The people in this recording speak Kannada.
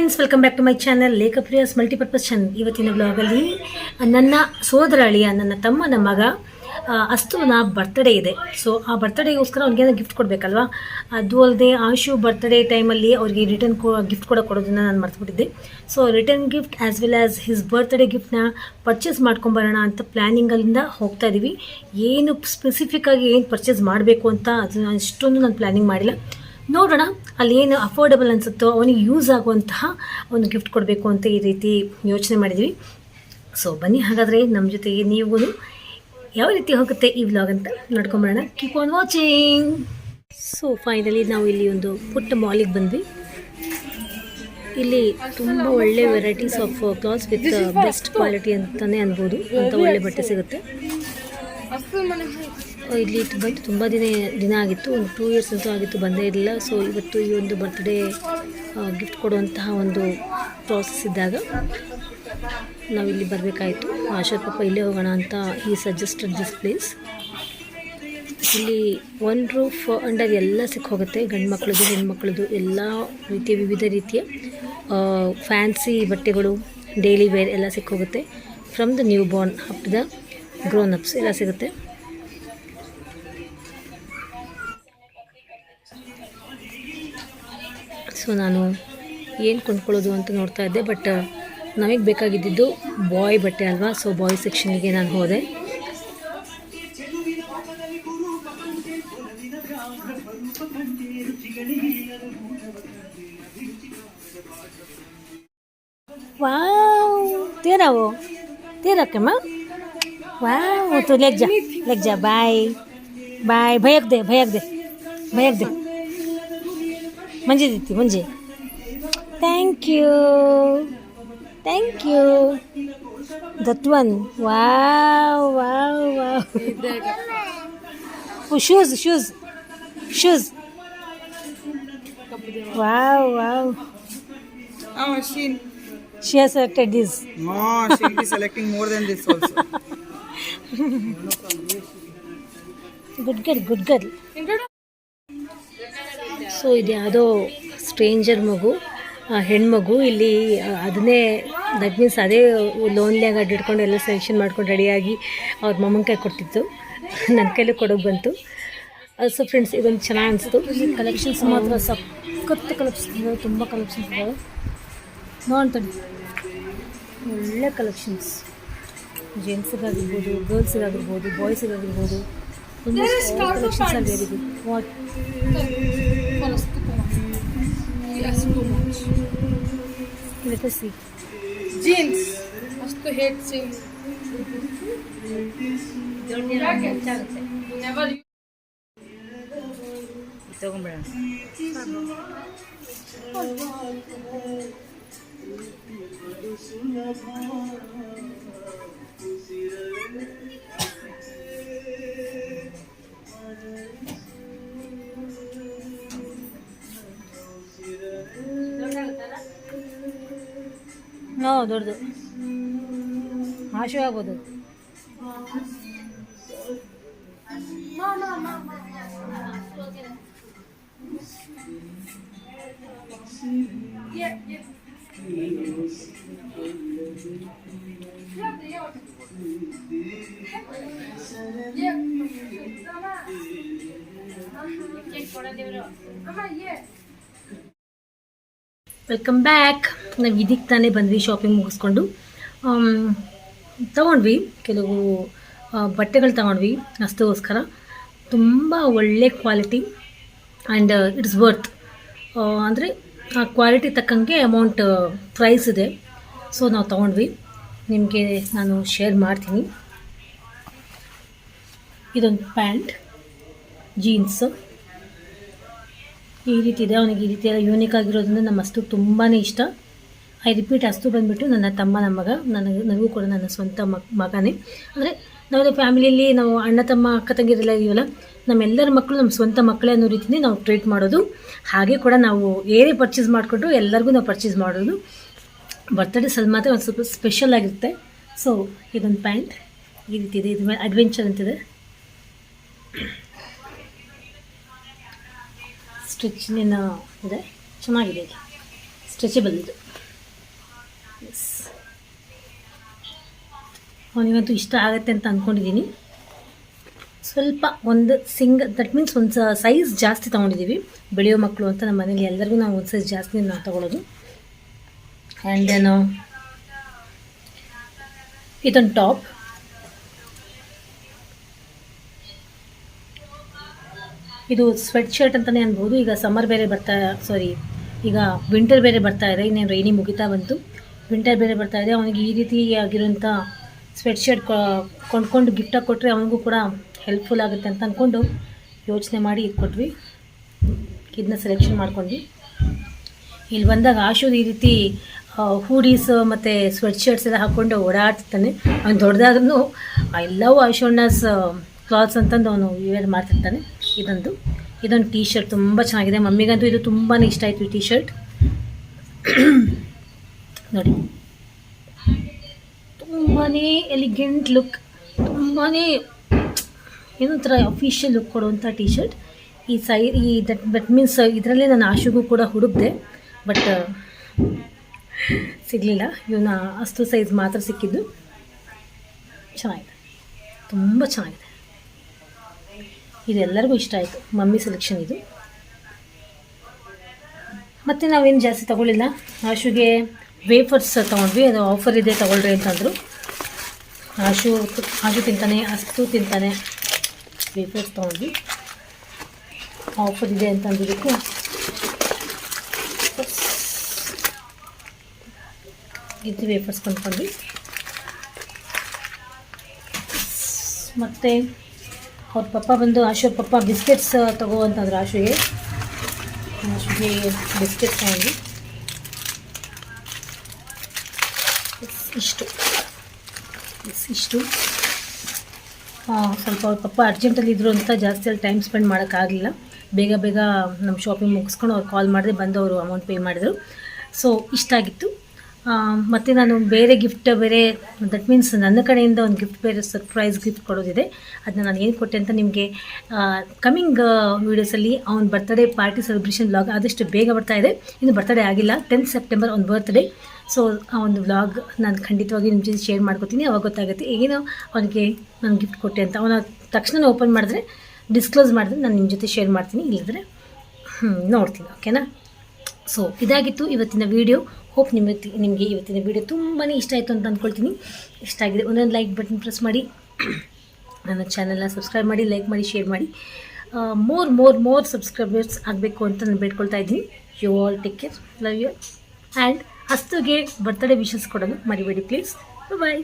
Friends, welcome back to my channel ಲೇಖಪ್ರಿಯಾಸ್ ಮಲ್ಟಿಪರ್ಪಸ್ ಚಾನಲ್. ಇವತ್ತಿನ ಬ್ಲಾಗಲ್ಲಿ ನನ್ನ ಸೋದರ ಅಳಿಯ, ನನ್ನ ತಮ್ಮನ ಮಗ ಅಸ್ತುನ ಬರ್ತ್ಡೇ ಇದೆ. ಸೊ ಆ ಬರ್ತ್ಡೇಗೋಸ್ಕರ ಅವ್ನಿಗೇನೋ ಗಿಫ್ಟ್ ಕೊಡಬೇಕಲ್ವಾ. ಅದು ಅಲ್ಲದೆ ಆಶು ಬರ್ತ್ಡೇ ಟೈಮಲ್ಲಿ ಅವ್ರಿಗೆ ರಿಟರ್ನ್ ಗಿಫ್ಟ್ ಕೊಡೋದನ್ನು ನಾನು ಮರ್ತುಬಿಟ್ಟಿದ್ದೆ. So return gift as well as his birthday ಗಿಫ್ಟ್ನ ಪರ್ಚೇಸ್ ಮಾಡ್ಕೊಂಬರೋಣ ಅಂತ ಪ್ಲ್ಯಾನಿಂಗಲ್ಲಿಂದ ಹೋಗ್ತಾ ಇದ್ದೀವಿ. ಏನು ಸ್ಪೆಸಿಫಿಕ್ಕಾಗಿ ಏನು ಪರ್ಚೇಸ್ ಮಾಡಬೇಕು ಅಂತ ಅದನ್ನು ಅಷ್ಟೊಂದು ನಾನು ಪ್ಲ್ಯಾನಿಂಗ್ ಮಾಡಿಲ್ಲ. ನೋಡೋಣ ಅಲ್ಲಿ ಏನು ಅಫೋರ್ಡಬಲ್ ಅನಿಸುತ್ತೋ, ಅವನಿಗೆ ಯೂಸ್ ಆಗುವಂತಹ ಒಂದು ಗಿಫ್ಟ್ ಕೊಡಬೇಕು ಅಂತ ಈ ರೀತಿ ಯೋಚನೆ ಮಾಡಿದ್ವಿ. ಸೊ ಬನ್ನಿ, ಹಾಗಾದರೆ ನಮ್ಮ ಜೊತೆಗೆ ನೀವು ಯಾವ ರೀತಿ ಹೋಗುತ್ತೆ ಈ ವ್ಲಾಗ್ ಅಂತ ನೋಡ್ಕೊಂಬರೋಣ. Keep on watching. So finally ನಾವು ಇಲ್ಲಿ ಒಂದು ಪುಟ್ಟ ಮಾಲಿಗೆ ಬಂದ್ವಿ. ಇಲ್ಲಿ ತುಂಬ ಒಳ್ಳೆ varieties of clothes with best quality ಅಂತಲೇ ಅನ್ಬೋದು. ಅಂತ ಒಳ್ಳೆ ಬಟ್ಟೆ ಸಿಗುತ್ತೆ. ಇಲ್ಲಿ ಬಂದು ತುಂಬ ದಿನ ಆಗಿತ್ತು, ಒಂದು 2 years ಅಂತೂ ಆಗಿತ್ತು ಬಂದೇ ಇರಲಿಲ್ಲ. ಸೊ ಇವತ್ತು ಈ ಒಂದು ಬರ್ತ್ಡೇ ಗಿಫ್ಟ್ ಕೊಡುವಂತಹ ಒಂದು ಪ್ರಾಸೆಸ್ ಇದ್ದಾಗ ನಾವಿಲ್ಲಿ ಬರಬೇಕಾಯಿತು. ಆಶಾ ಪಾಪ ಇಲ್ಲೇ ಹೋಗೋಣ ಅಂತ ಈ ಸಜೆಸ್ಟೆಡ್ ದಿಸ್ ಪ್ಲೇಸ್. ಇಲ್ಲಿ ಒನ್ ರೂಫ್ ಅಂಡರ್ ಎಲ್ಲ ಸಿಕ್ಕೋಗುತ್ತೆ, ಗಂಡು ಮಕ್ಕಳದು ಹೆಣ್ಮಕ್ಳದು ಎಲ್ಲ ರೀತಿಯ ವಿವಿಧ ರೀತಿಯ ಫ್ಯಾನ್ಸಿ ಬಟ್ಟೆಗಳು, ಡೈಲಿ ವೇರ್ ಎಲ್ಲ ಸಿಕ್ಕೋಗುತ್ತೆ. From the new born up to the grown ups ಎಲ್ಲ ಸಿಗುತ್ತೆ. ಸೊ ನಾನು ಏನು ಕೊಂಡ್ಕೊಳ್ಳೋದು ಅಂತ ನೋಡ್ತಾ ಇದ್ದೆ, ಬಟ್ ನಮಗೆ ಬೇಕಾಗಿದ್ದು ಬಾಯ್ ಬಟ್ಟೆ ಅಲ್ವಾ. ಸೊ ಬಾಯ್ ಸೆಕ್ಷನ್ನಿಗೆ ನಾನು ಹೋದೆ. वाओ तेरा वो तेरा कमा वाओ तो लेक जा बाय बाय भयक दे मंजे देती मंजे thank you that one wow oh shoes wow oh she has selected this. No, she will be selecting more than this also. good girl. So ಇದು ಯಾವುದೋ ಸ್ಟ್ರೇಂಜರ್ ಮಗು, ಹೆಣ್ಮಗು. ಇಲ್ಲಿ ಅದನ್ನೇ ದಟ್ ಮೀನ್ಸ್ ಅದೇ ಲೋನ್ಲಿಯಾಗಿ ಅಡ್ಡಿಡ್ಕೊಂಡು ಎಲ್ಲ ಸೆಲೆಕ್ಷನ್ ಮಾಡ್ಕೊಂಡು ರೆಡಿಯಾಗಿ ಅವ್ರ ಮಮ್ಮನ ಕೈ ಕೊಡ್ತಿತ್ತು. ನನ್ನ ಕೈಲಿ ಕೊಡೋಕೆ ಬಂತು. ಸೊ ಫ್ರೆಂಡ್ಸ್, ಇದೊಂದು ಚೆನ್ನಾಗಿ ಅನಿಸ್ತು. ಇಲ್ಲಿ ಕಲೆಕ್ಷನ್ಸ್ ಮಾತ್ರ ಸಖತ್ತು ಕಲೆಕ್ಷನ್ಸ್ ಇದ್ದಾವೆ, ತುಂಬ ಕಲೆಕ್ಷನ್ಸ್ ಇದ್ದಾವೆ. ನೋಡ್ತಡಿ, ಒಳ್ಳೆ ಕಲೆಕ್ಷನ್ಸ್, ಜೆಂಟ್ಸಿಗಾಗಿರ್ಬೋದು, ಗರ್ಲ್ಸಿಗಾಗಿರ್ಬೋದು, ಬಾಯ್ಸಿಗಾಗಿರ್ಬೋದು, ತುಂಬ ಕಲೆಕ್ಷನ್ಸ್ ಅಲ್ಲಿ ಇದೆ. What let us see Jeans. Must hate same. Never. ತಗೊಂಬೇಡ. ದೊಡ್ಡದು ಆಶು ಆಗ್ಬೋದು. Welcome back. ನಾವು ಇದಕ್ಕೆ ತಾನೇ ಬಂದ್ವಿ, ಶಾಪಿಂಗ್ ಮುಗಿಸ್ಕೊಂಡು ತೊಗೊಂಡ್ವಿ. ಕೆಲವು ಬಟ್ಟೆಗಳು ತೊಗೊಂಡ್ವಿ ಅಷ್ಟೋಸ್ಕರ. ತುಂಬ ಒಳ್ಳೆ ಕ್ವಾಲಿಟಿ ಆ್ಯಂಡ್ ಇಟ್ಸ್ ವರ್ತ್. ಅಂದರೆ ಆ ಕ್ವಾಲಿಟಿ ತಕ್ಕಂಗೆ ಅಮೌಂಟ್ ಪ್ರೈಸ್ ಇದೆ. ಸೊ ನಾವು ತೊಗೊಂಡ್ವಿ, ನಿಮಗೆ ನಾನು ಶೇರ್ ಮಾಡ್ತೀನಿ. ಇದೊಂದು ಪ್ಯಾಂಟ್, ಜೀನ್ಸ್ ಈ ರೀತಿ ಇದೆ. ಅವನಿಗೆ ಈ ರೀತಿ ಎಲ್ಲ ಯೂನಿಕ್ ಆಗಿರೋದ್ರಿಂದ ನಮ್ಮ ಅಷ್ಟು ತುಂಬಾ ಇಷ್ಟ. ಐ ರಿಪೀಟ್, ಅಷ್ಟು ಬಂದುಬಿಟ್ಟು ನನ್ನ ತಮ್ಮನ ಮಗ, ನನಗೂ ಕೂಡ ನನ್ನ ಸ್ವಂತ ಮಗನೇ. ಅಂದರೆ ನಾವು ಫ್ಯಾಮಿಲಿಯಲ್ಲಿ ನಾವು ಅಣ್ಣ ತಮ್ಮ ಅಕ್ಕ ತಂಗಿರೆಲ್ಲ ಇದೀವಲ್ಲ, ನಮ್ಮೆಲ್ಲರ ಮಕ್ಕಳು ನಮ್ಮ ಸ್ವಂತ ಮಕ್ಕಳೇ ಅನ್ನೋ ರೀತಿಯೇ ನಾವು ಟ್ರೀಟ್ ಮಾಡೋದು. ಹಾಗೆ ಕೂಡ ನಾವು ಏನೇ ಪರ್ಚೇಸ್ ಮಾಡಿಕೊಂಡು ಎಲ್ಲರಿಗೂ ನಾವು ಪರ್ಚೇಸ್ ಮಾಡೋದು. ಬರ್ತ್ಡೇ ಸಲ ಮಾತ್ರ ಒಂದು ಸ್ವಲ್ಪ ಸ್ಪೆಷಲ್ ಆಗಿರುತ್ತೆ. ಸೊ ಇದೊಂದು ಪ್ಯಾಂಟ್ ಈ ರೀತಿ ಇದೆ. ಇದು ಅಡ್ವೆಂಚರ್ ಅಂತಿದೆ. ಸ್ಟಿಚ್ನಿನ ಇದೆ, ಚೆನ್ನಾಗಿದೆ, ಇದು ಸ್ಟ್ರೆಚಬಲ್ ಇದು. ಎಸ್, ಅವನಿಗಂತೂ ಇಷ್ಟ ಆಗುತ್ತೆ ಅಂತ ಅಂದ್ಕೊಂಡಿದ್ದೀನಿ. ಸ್ವಲ್ಪ ಒಂದು ದಟ್ ಮೀನ್ಸ್ ಒಂದು ಸೈಜ್ ಜಾಸ್ತಿ ತೊಗೊಂಡಿದ್ದೀವಿ. ಬೆಳೆಯೋ ಮಕ್ಕಳು ಅಂತ ನಮ್ಮ ಮನೇಲಿ ಎಲ್ಲರಿಗೂ ನಾವು ಒಂದು ಸೈಜ್ ಜಾಸ್ತಿ ನಾವು ತೊಗೊಳೋದು. ಆ್ಯಂಡ್ ದೆನ್ ಇದೊಂದು ಟಾಪ್. ಇದು ಸ್ವೆಟ್ ಶರ್ಟ್ ಅಂತಲೇ ಅನ್ಬೋದು. ಈಗ ಸಮ್ಮರ್ ಬೇರೆ ಈಗ ವಿಂಟರ್ ಬೇರೆ ಬರ್ತಾ ಇದೆ. ಇನ್ನೇನು ರೈನಿ ಮುಗಿತಾ ಬಂತು, ವಿಂಟರ್ ಬೇರೆ ಬರ್ತಾ ಇದೆ. ಅವನಿಗೆ ಈ ರೀತಿಯಾಗಿರೋಂಥ ಸ್ವೆಟ್ ಶರ್ಟ್ ಕೊಂಡ್ಕೊಂಡು ಗಿಫ್ಟಾಗಿ ಕೊಟ್ಟರೆ ಅವನಿಗೂ ಕೂಡ ಹೆಲ್ಪ್ಫುಲ್ ಆಗುತ್ತೆ ಅಂತ ಅಂದ್ಕೊಂಡು ಯೋಚನೆ ಮಾಡಿ ಕೊಟ್ವಿ. ಇದನ್ನ ಸೆಲೆಕ್ಷನ್ ಮಾಡ್ಕೊಂಡ್ವಿ. ಇಲ್ಲಿ ಬಂದಾಗ ಆಶುದು ಈ ರೀತಿ ಹೂಡೀಸ್ ಮತ್ತು ಸ್ವೆಟ್ ಶರ್ಟ್ಸ್ ಎಲ್ಲ ಹಾಕ್ಕೊಂಡು ಓಡಾಡ್ತಿರ್ತಾನೆ. ಅವ್ನು ದೊಡ್ಡದಾದ್ರೂ ಐ ಲವ್ ಆಶೋಣ್ಣಸ್ ಕ್ಲಾತ್ಸ್ ಅಂತಂದು ಅವನು ವೇರ್ ಮಾಡ್ತಿರ್ತಾನೆ. ಇದೊಂದು ಟೀ ಶರ್ಟ್ ತುಂಬ ಚೆನ್ನಾಗಿದೆ. ಮಮ್ಮಿಗಂತೂ ಇದು ತುಂಬಾ ಇಷ್ಟ ಆಯಿತು ಈ ಟೀ ಶರ್ಟ್. ನೋಡಿ, ತುಂಬಾ ಎಲಿಗೆಂಟ್ ಲುಕ್, ತುಂಬಾ ಏನೊಂಥರ ಅಫಿಷಿಯಲ್ ಲುಕ್ ಕೊಡುವಂಥ ಟೀ ಶರ್ಟ್. ದಟ್ ಮೀನ್ಸ್ ಇದರಲ್ಲೇ ನಾನು ಆಶುಗೂ ಕೂಡ ಹುಡುಕ್ದೆ, ಬಟ್ ಸಿಗಲಿಲ್ಲ. ಇವನ ಅಷ್ಟು ಸೈಜ್ ಮಾತ್ರ ಸಿಕ್ಕಿದ್ದು. ಚೆನ್ನಾಗಿದೆ, ತುಂಬ ಚೆನ್ನಾಗಿದೆ. ಇದೆಲ್ಲರಿಗೂ ಇಷ್ಟ ಆಯಿತು. ಮಮ್ಮಿ ಸೆಲೆಕ್ಷನ್ ಇದು. ಮತ್ತು ನಾವೇನು ಜಾಸ್ತಿ ತೊಗೊಳ್ಳಿಲ್ಲ. ಆಶುಗೆ ವೇಫರ್ಸ್ ತೊಗೊಂಡ್ವಿ. ಅದು ಆಫರ್ ಇದೆ ತೊಗೊಳ್ರಿ ಅಂತಂದರು. ಆಶು ತಿಂತಾನೆ, ಅಷ್ಟು ತಿಂತಾನೆ. ವೇಫರ್ಸ್ ತೊಗೊಂಡ್ವಿ, ಆಫರ್ ಇದೆ ಅಂತ ಅಂದಿದ್ದಕ್ಕೂ ಇದು ವೇಫರ್ಸ್ ಕೊಂಡ್ಕೊಂಡ್ವಿ. ಮತ್ತು ಅವ್ರ ಪಪ್ಪ ಬಂದು ಆಶು ಪಪ್ಪ ಬಿಸ್ಕೆಟ್ಸ್ ತಗೋ ಅಂತಂದ್ರೆ ಆಶುಗೆ ಬಿಸ್ಕೆಟ್ಸ್ ತೊಗೊಂಡ್ವಿ. ಇಷ್ಟು ಸ್ವಲ್ಪ ಅವ್ರ ಪಪ್ಪ ಅರ್ಜೆಂಟಲ್ಲಿ ಇದ್ರು ಅಂತ ಜಾಸ್ತಿ ಅಲ್ಲಿ ಟೈಮ್ ಸ್ಪೆಂಡ್ ಮಾಡೋಕ್ಕಾಗಲಿಲ್ಲ. ಬೇಗ ನಮ್ಮ ಶಾಪಿಂಗ್ ಮುಗಿಸ್ಕೊಂಡು ಅವ್ರು ಕಾಲ್ ಮಾಡಿದೆ, ಬಂದು ಅವರು ಅಮೌಂಟ್ ಪೇ ಮಾಡಿದರು. ಸೊ ಇಷ್ಟ ಆಗಿತ್ತು. ಮತ್ತು ನಾನು ಬೇರೆ ದಟ್ ಮೀನ್ಸ್ ನನ್ನ ಕಡೆಯಿಂದ ಒಂದು ಬೇರೆ ಸರ್ಪ್ರೈಸ್ ಗಿಫ್ಟ್ ಕೊಡೋದಿದೆ. ಅದನ್ನ ನಾನು ಏನು ಕೊಟ್ಟೆ ಅಂತ ನಿಮಗೆ ಕಮಿಂಗ್ ವೀಡಿಯೋಸಲ್ಲಿ ಅವ್ನ ಬರ್ತ್ಡೇ ಪಾರ್ಟಿ ಸೆಲೆಬ್ರೇಷನ್ ವ್ಲಾಗ್ ಆದಷ್ಟು ಬೇಗ ಬರ್ತಾ ಇದೆ. ಇನ್ನು ಬರ್ತ್ಡೇ ಆಗಿಲ್ಲ, 10 ಸೆಪ್ಟೆಂಬರ್ ಅವ್ನ ಬರ್ತ್ಡೇ. ಸೊ ಆ ಒಂದು ವ್ಲಾಗ್ ನಾನು ಖಂಡಿತವಾಗಿ ನಿಮ್ಮ ಜೊತೆ ಶೇರ್ ಮಾಡ್ಕೊತೀನಿ. ಅವಾಗ ಗೊತ್ತಾಗುತ್ತೆ ಏನೋ ಅವನಿಗೆ ನಾನು ಗಿಫ್ಟ್ ಕೊಟ್ಟೆ ಅಂತ. ಅವನ ತಕ್ಷಣ ಓಪನ್ ಮಾಡಿದ್ರೆ ಡಿಸ್ಕ್ಲೋಸ್ ಮಾಡಿದ್ರೆ ನಾನು ನಿಮ್ಮ ಜೊತೆ ಶೇರ್ ಮಾಡ್ತೀನಿ, ಇಲ್ಲದ್ರೆ ನೋಡ್ತೀನಿ. ಓಕೆನಾ? ಸೊ ಇದಾಗಿತ್ತು ಇವತ್ತಿನ ವೀಡಿಯೋ. ಹೋಪ್ ನಿಮಗೆ ಇವತ್ತಿನ ವೀಡಿಯೋ ತುಂಬಾ ಇಷ್ಟ ಆಯಿತು ಅಂತ ಅಂದ್ಕೊಳ್ತೀನಿ. ಇಷ್ಟ ಆಗಿದೆ ಒಂದೊಂದು ಲೈಕ್ ಬಟನ್ ಪ್ರೆಸ್ ಮಾಡಿ, ನನ್ನ ಚಾನಲ್ನ ಸಬ್ಸ್ಕ್ರೈಬ್ ಮಾಡಿ, ಲೈಕ್ ಮಾಡಿ, ಶೇರ್ ಮಾಡಿ. ಮೋರ್ ಸಬ್ಸ್ಕ್ರೈಬರ್ಸ್ ಆಗಬೇಕು ಅಂತ ನಾನು ಬೇಡ್ಕೊಳ್ತಾ ಇದ್ದೀನಿ. You all take care, love you. And ಅಸ್ತುಗೆ ಬರ್ತ್ಡೇ ವಿಶಸ್ ಕೊಡೋದು ಮರಿಬೇಡಿ ಪ್ಲೀಸ್. ಬಾಯ್.